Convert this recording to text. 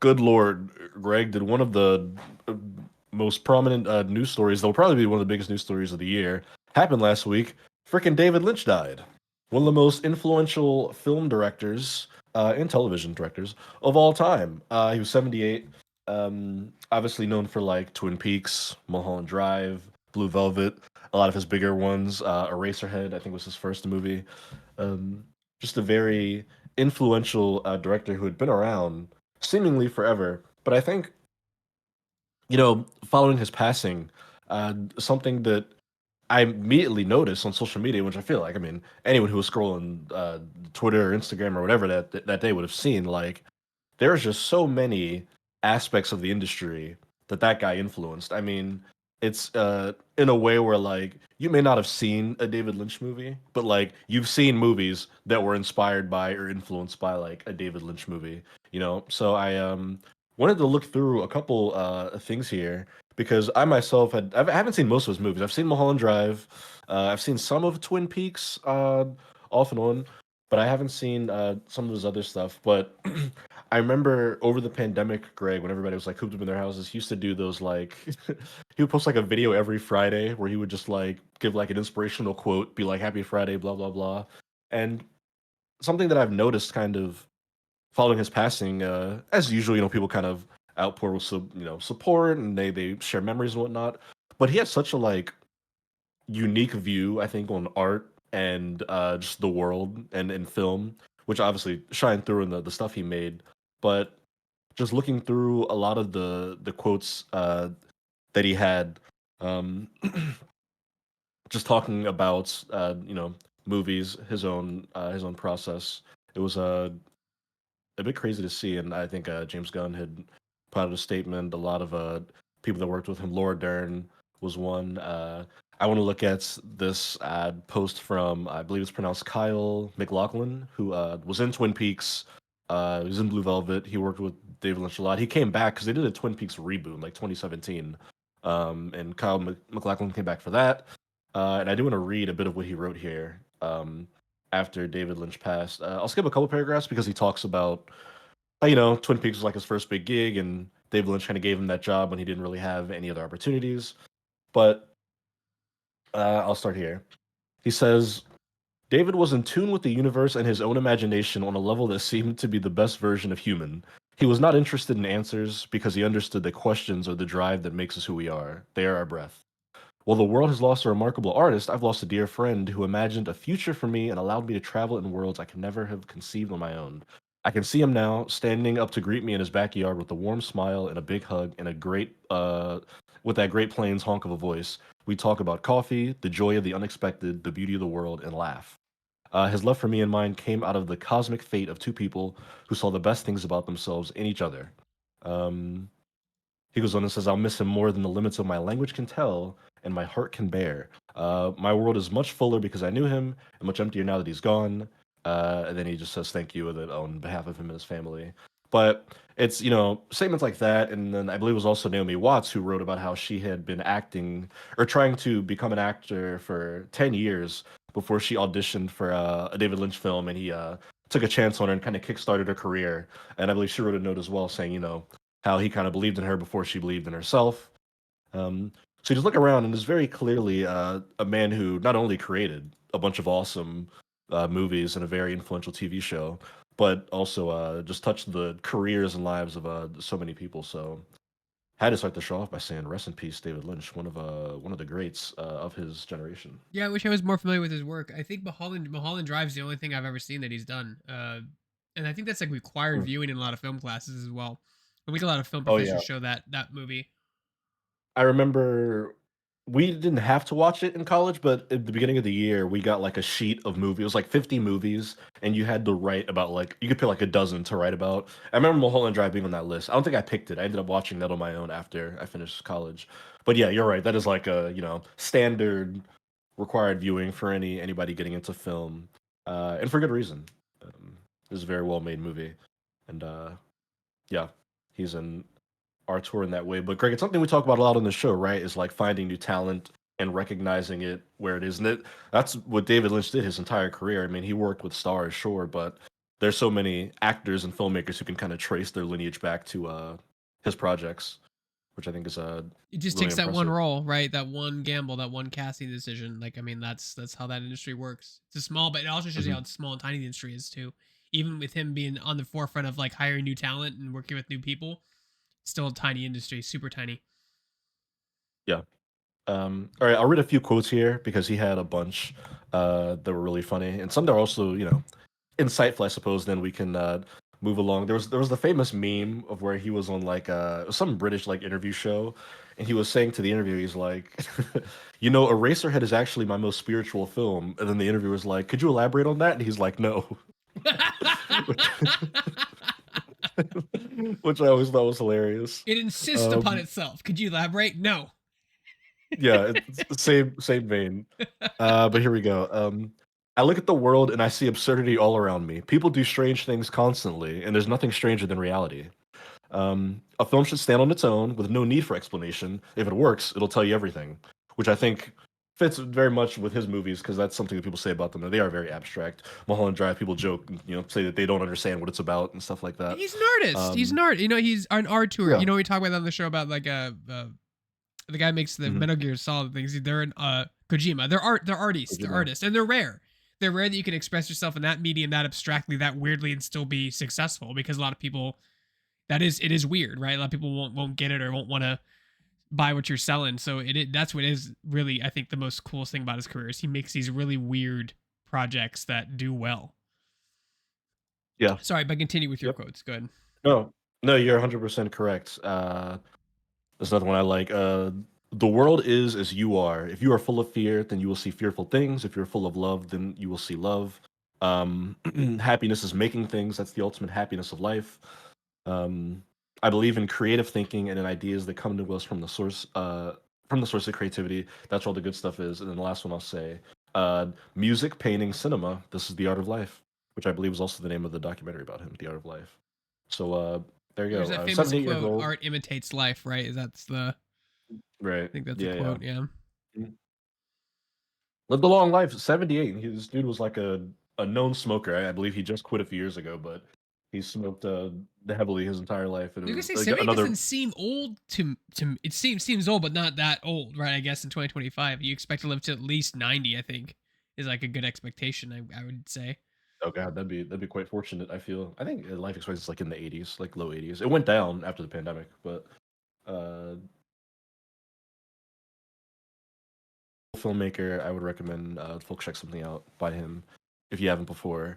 Good Lord, Greg, did one of the uh, most prominent news stories, that'll probably be one of the biggest news stories of the year, happen last week. Freaking David Lynch died. One of the most influential film directors and television directors of all time. He was 78. Obviously known for like Twin Peaks, Mulholland Drive, Blue Velvet, a lot of his bigger ones. Eraserhead, I think was his first movie. Um, just a very influential director who had been around seemingly forever. But I think, following his passing, something that I immediately noticed on social media, which I feel like, I mean, anyone who was scrolling Twitter or Instagram or whatever that day would have seen, like, there's just so many aspects of the industry that guy influenced. I mean, it's in a way where like you may not have seen a David Lynch movie, but like you've seen movies that were inspired by or influenced by like a David Lynch movie, you know. So I wanted to look through a couple things here because I myself I haven't seen most of his movies. I've seen Mulholland Drive, I've seen some of Twin Peaks off and on, but I haven't seen some of his other stuff. But I remember over the pandemic, Greg, when everybody was like cooped up in their houses, he used to do those like he would post like a video every Friday where he would just like give like an inspirational quote, be like "Happy Friday," blah blah blah. And something that I've noticed kind of following his passing, as usual, people kind of outpour with support and they share memories and whatnot. But he has such a like unique view, I think, on art and just the world and film, which obviously shined through in the stuff he made. But just looking through a lot of the quotes that he had, um, just talking about movies, his own process. It was a bit crazy to see, and I think James Gunn had put out a statement. A lot of people that worked with him, Laura Dern was one. I want to look at this post from, I believe it's pronounced Kyle McLaughlin, who was in Twin Peaks. He was in Blue Velvet. He worked with David Lynch a lot. He came back because they did a Twin Peaks reboot in like 2017, and Kyle McLaughlin came back for that. And I do want to read a bit of what he wrote here. After David Lynch passed. I'll skip a couple paragraphs because he talks about how, Twin Peaks was like his first big gig, and David Lynch kind of gave him that job when he didn't really have any other opportunities. But I'll start here. He says, David was in tune with the universe and his own imagination on a level that seemed to be the best version of human. He was not interested in answers because he understood that questions are the drive that makes us who we are. They are our breath. While the world has lost a remarkable artist, I've lost a dear friend who imagined a future for me and allowed me to travel in worlds I could never have conceived on my own. I can see him now, standing up to greet me in his backyard with a warm smile and a big hug and with that Great Plains honk of a voice. We talk about coffee, the joy of the unexpected, the beauty of the world, and laugh. His love for me and mine came out of the cosmic fate of two people who saw the best things about themselves in each other. Um, he goes on and says, I'll miss him more than the limits of my language can tell and my heart can bear. My world is much fuller because I knew him and much emptier now that he's gone. And then he just says thank you with it on behalf of him and his family. But it's, statements like that. And then I believe it was also Naomi Watts who wrote about how she had been acting or trying to become an actor for 10 years before she auditioned for a David Lynch film. And he took a chance on her and kind of kickstarted her career. And I believe she wrote a note as well saying, how he kind of believed in her before she believed in herself. So you just look around, and there's very clearly a man who not only created a bunch of awesome movies and a very influential TV show, but also just touched the careers and lives of so many people. So had to start the show off by saying, "Rest in peace, David Lynch, one of the greats of his generation." Yeah, I wish I was more familiar with his work. I think Mulholland Drive is the only thing I've ever seen that he's done, and I think that's like required Mm. viewing in a lot of film classes as well. I think a lot of film Oh yeah, professors show that movie. I remember we didn't have to watch it in college, but at the beginning of the year, we got like a sheet of movies. It was like 50 movies, and you had to write about like you could pick like a dozen to write about. I remember Mulholland Drive being on that list. I don't think I picked it. I ended up watching that on my own after I finished college. But yeah, you're right. That is like a standard required viewing for anybody getting into film, and for good reason. It's a very well made movie, and yeah, he's an our tour in that way. But Greg, it's something we talk about a lot on the show, right? Is like finding new talent and recognizing it where it is. And that's what David Lynch did his entire career. I mean, he worked with stars, sure, but there's so many actors and filmmakers who can kind of trace their lineage back to his projects, which I think is It just really takes that one impressive. role, right? That one gamble, that one casting decision. Like, I mean, that's how that industry works. It's a small, but it also shows you Hmm. how small and tiny the industry is too. Even with him being on the forefront of like hiring new talent and working with new people, it's still a tiny industry, super tiny. Yeah. All right, I'll read a few quotes here because he had a bunch that were really funny, and some that are also, insightful, I suppose. Then we can move along. There was the famous meme of where he was on like some British like interview show, and he was saying to the interviewer, he's like, Eraserhead is actually my most spiritual film, and then the interviewer's like, could you elaborate on that? And he's like, no, which, which I always thought was hilarious. It insists upon Um, itself. Could you elaborate? No. yeah, it's the same vein. But here we go. I look at the world and I see absurdity all around me. People do strange things constantly, and there's nothing stranger than reality. A film should stand on its own with no need for explanation. If it works, it'll tell you everything, which I think fits very much with his movies because that's something that people say about them. That they are very abstract. Mulholland Drive, people joke, say that they don't understand what it's about and stuff like that. He's an artist. He's an Um, art. He's an art tour. yeah. We talk about that on the show about like the guy makes the Hmm. Metal Gear Solid things. They're in Kojima. They're artists. They're artists, and they're rare. They're rare that you can express yourself in that medium that abstractly, that weirdly, and still be successful. Because a lot of people, it is weird, right? A lot of people won't get it or won't want to buy what you're selling. So that's what is really, I think, the most coolest thing about his career is he makes these really weird projects that do well. Yeah. Sorry, but continue with your Yep. quotes. Good. No, no, you're 100% correct. There's another one I like. The world is as you are. If you are full of fear, then you will see fearful things. If you're full of love, then you will see love. Um, Happiness is making things. That's the ultimate happiness of life. Um, I believe in creative thinking and in ideas that come to us from the source of creativity. That's where all the good stuff is. And then the last one I'll say, music, painting, cinema. This is the art of life, which I believe is also the name of the documentary about him, The Art of Life. So there you There's go. that famous 78 years quote: old. "Art imitates life." Right? That's the. I Right. think that's a Yeah, yeah. quote. Yeah. Mhm. Lived a long life, 78. This dude was like a known smoker. I believe he just quit a few years ago, but he smoked heavily his entire life, and it You can was say like 70 another. doesn't seem old to it seems old, but not that old, right? I guess in 2025, you expect to live to at least 90. I think is like a good expectation. I would say. Oh god, that'd be quite fortunate. I feel. I think life expectancy is like in the 80s, like low 80s. It went down after the pandemic, but uh, filmmaker, I would recommend folks check something out by him if you haven't before.